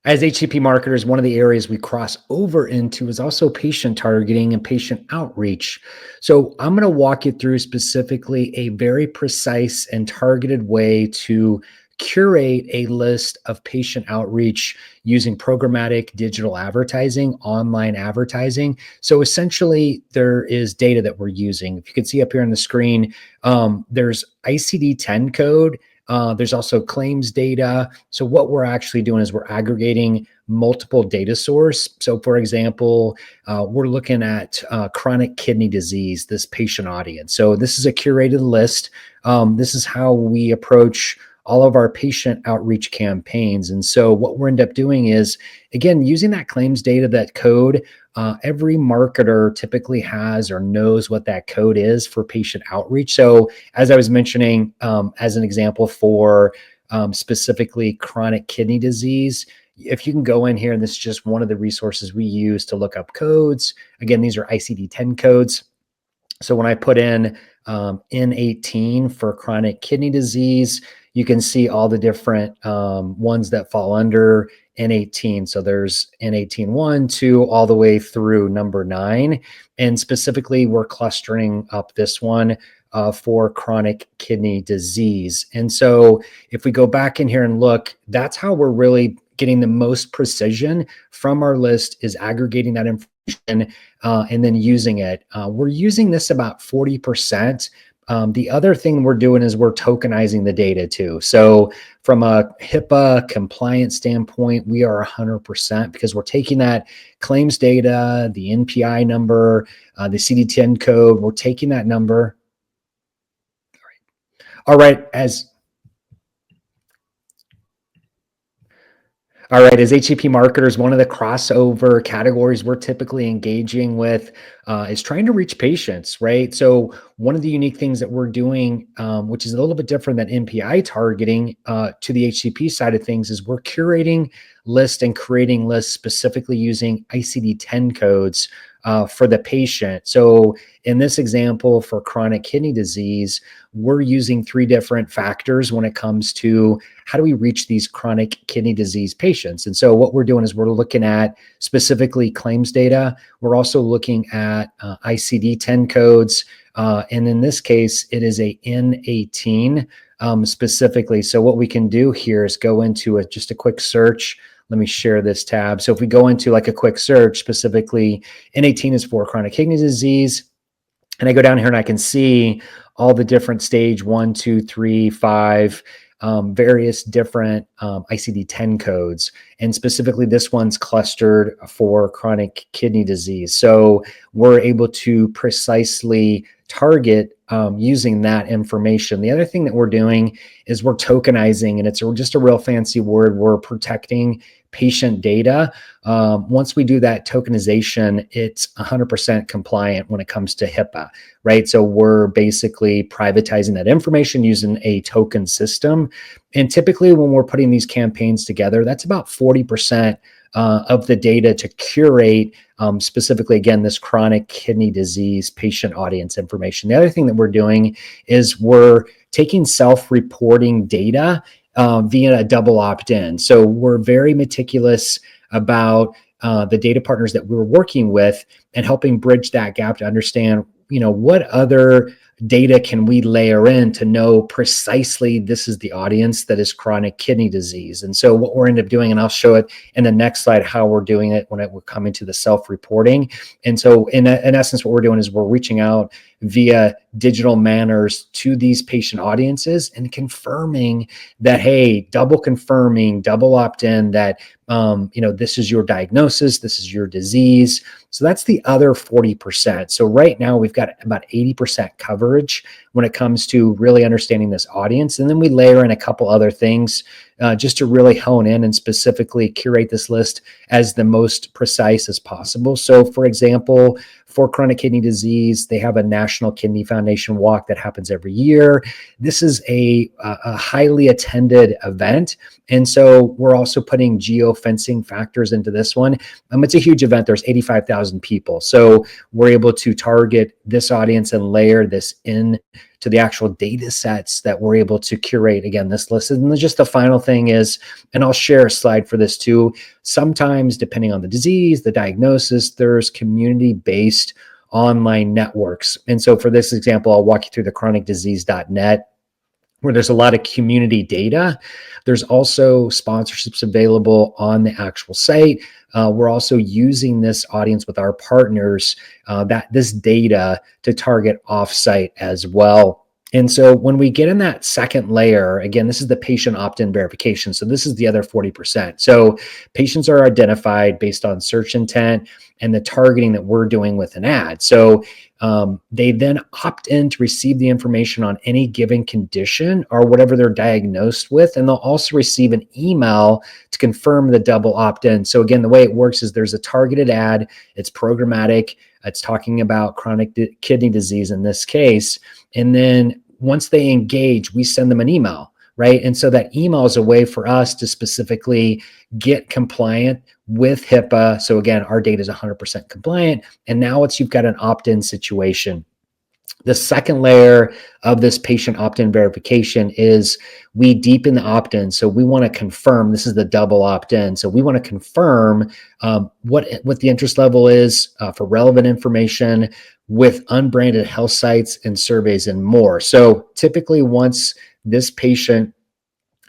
As HCP marketers, one of the areas we cross over into is also patient targeting and patient outreach. So I'm going to walk you through specifically a very precise and targeted way to curate a list of patient outreach using programmatic digital advertising, online advertising. So essentially, there is data that we're using. If you can see up here on the screen, there's ICD-10 code. There's also claims data. So what we're actually doing is we're aggregating multiple data source. So for example, we're looking at chronic kidney disease, this patient audience. So this is a curated list. This is how we approach all of our patient outreach campaigns. And so what we're end up doing is, again, using that claims data, that code, every marketer typically has or knows what that code is for patient outreach. So as I was mentioning, as an example for specifically chronic kidney disease, if you can go in here, and this is just one of the resources we use to look up codes. Again, these are ICD-10 codes. So when I put in N18 for chronic kidney disease, you can see all the different ones that fall under N18. So there's N18 1, 2, all the way through number 9. And specifically, we're clustering up this one for chronic kidney disease. And so if we go back in here and look, that's how we're really getting the most precision from our list, is aggregating that information and then using it. We're using this about 40%. The other thing we're doing is we're tokenizing the data too. So from a HIPAA compliance standpoint, we are 100% because we're taking that claims data, the NPI number, the CDC-10 code, we're taking that number. All right, as HCP marketers, one of the crossover categories we're typically engaging with is trying to reach patients, right? So one of the unique things that we're doing, which is a little bit different than NPI targeting to the HCP side of things, is we're curating lists and creating lists specifically using ICD-10 codes for the patient. So in this example for chronic kidney disease, we're using 3 different factors when it comes to how do we reach these chronic kidney disease patients. And so what we're doing is we're looking at specifically claims data. We're also looking at ICD-10 codes. And in this case, it is a N18 specifically. So what we can do here is go into just a quick search. Let me share this tab. So if we go into like a quick search, specifically N18 is for chronic kidney disease. And I go down here and I can see all the different stage 1, 2, 3, 5, various different ICD-10 codes. And specifically, this one's clustered for chronic kidney disease. So we're able to precisely target using that information. The other thing that we're doing is we're tokenizing, and it's just a real fancy word. We're protecting patient data. Once we do that tokenization, it's 100% compliant when it comes to HIPAA, right? So we're basically privatizing that information using a token system. And typically when we're putting these campaigns together, that's about 40% of the data to curate specifically, again, this chronic kidney disease patient audience information. The other thing that we're doing is we're taking self-reporting data via a double opt-in. So we're very meticulous about the data partners that we're working with and helping bridge that gap to understand, what other data can we layer in to know precisely this is the audience that is chronic kidney disease. And so what we're end up doing, and I'll show it in the next slide, how we're doing it when we're coming to the self-reporting. And so in essence, what we're doing is we're reaching out via digital manners to these patient audiences and confirming that, hey, double confirming, double opt-in that, this is your diagnosis, this is your disease. So that's the other 40%. So right now we've got about 80% coverage when it comes to really understanding this audience. And then we layer in a couple other things just to really hone in and specifically curate this list as the most precise as possible. So for example, for chronic kidney disease, they have a National Kidney Foundation walk that happens every year. This is a highly attended event. And so we're also putting geofencing factors into this one. It's a huge event. There's 85,000 people. So we're able to target this audience and layer this in to the actual data sets that we're able to curate, again, this list. And then just the final thing is, and I'll share a slide for this too, sometimes depending on the disease, the diagnosis, there's community-based online networks. And so for this example, I'll walk you through the chronicdisease.net, where there's a lot of community data. There's also sponsorships available on the actual site. We're also using this audience with our partners, this data to target offsite as well. And so when we get in that second layer, again, this is the patient opt-in verification. So this is the other 40%. So patients are identified based on search intent and the targeting that we're doing with an ad. So they then opt in to receive the information on any given condition or whatever they're diagnosed with. And they'll also receive an email to confirm the double opt-in. So again, the way it works is there's a targeted ad. It's programmatic. It's talking about chronic kidney disease in this case. And then once they engage, we send them an email, right? And so that email is a way for us to specifically get compliant with HIPAA. So again, our data is 100% compliant. And now you've got an opt-in situation. The second layer of this patient opt-in verification is we deepen the opt-in. So we want to confirm, this is the double opt-in. So we want to confirm what the interest level is for relevant information with unbranded health sites and surveys and more. So typically once this patient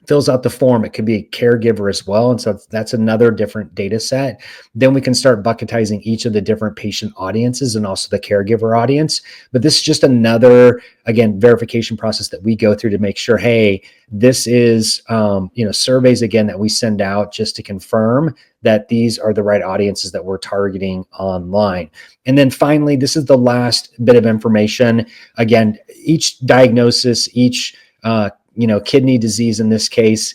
fills out the form, it could be a caregiver as well. And so that's another different data set. Then we can start bucketizing each of the different patient audiences and also the caregiver audience. But this is just another, again, verification process that we go through to make sure, hey, this is, surveys again that we send out just to confirm that these are the right audiences that we're targeting online. And then finally, this is the last bit of information. Again, each diagnosis, each kidney disease in this case,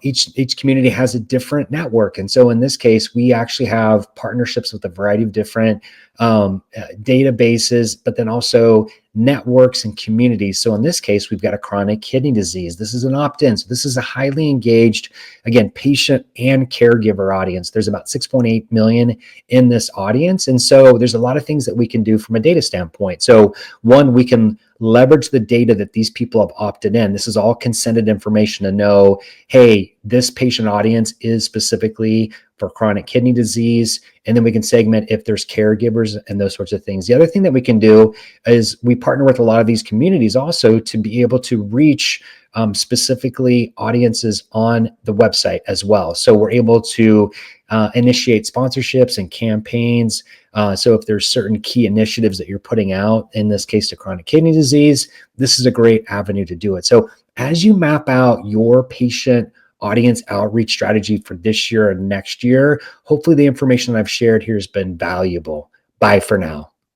each community has a different network. And so in this case, we actually have partnerships with a variety of different databases, but then also networks and communities. So in this case, we've got a chronic kidney disease. This is an opt-in. So this is a highly engaged, again, patient and caregiver audience. There's about 6.8 million in this audience. And so there's a lot of things that we can do from a data standpoint. So one, we can leverage the data that these people have opted in. This is all consented information to know, hey, this patient audience is specifically for chronic kidney disease. And then we can segment if there's caregivers and those sorts of things. The other thing that we can do is we partner with a lot of these communities also to be able to reach specifically audiences on the website as well. So we're able to initiate sponsorships and campaigns. So if there's certain key initiatives that you're putting out, in this case to chronic kidney disease, this is a great avenue to do it. So as you map out your patient audience outreach strategy for this year and next year, hopefully the information that I've shared here has been valuable. Bye for now.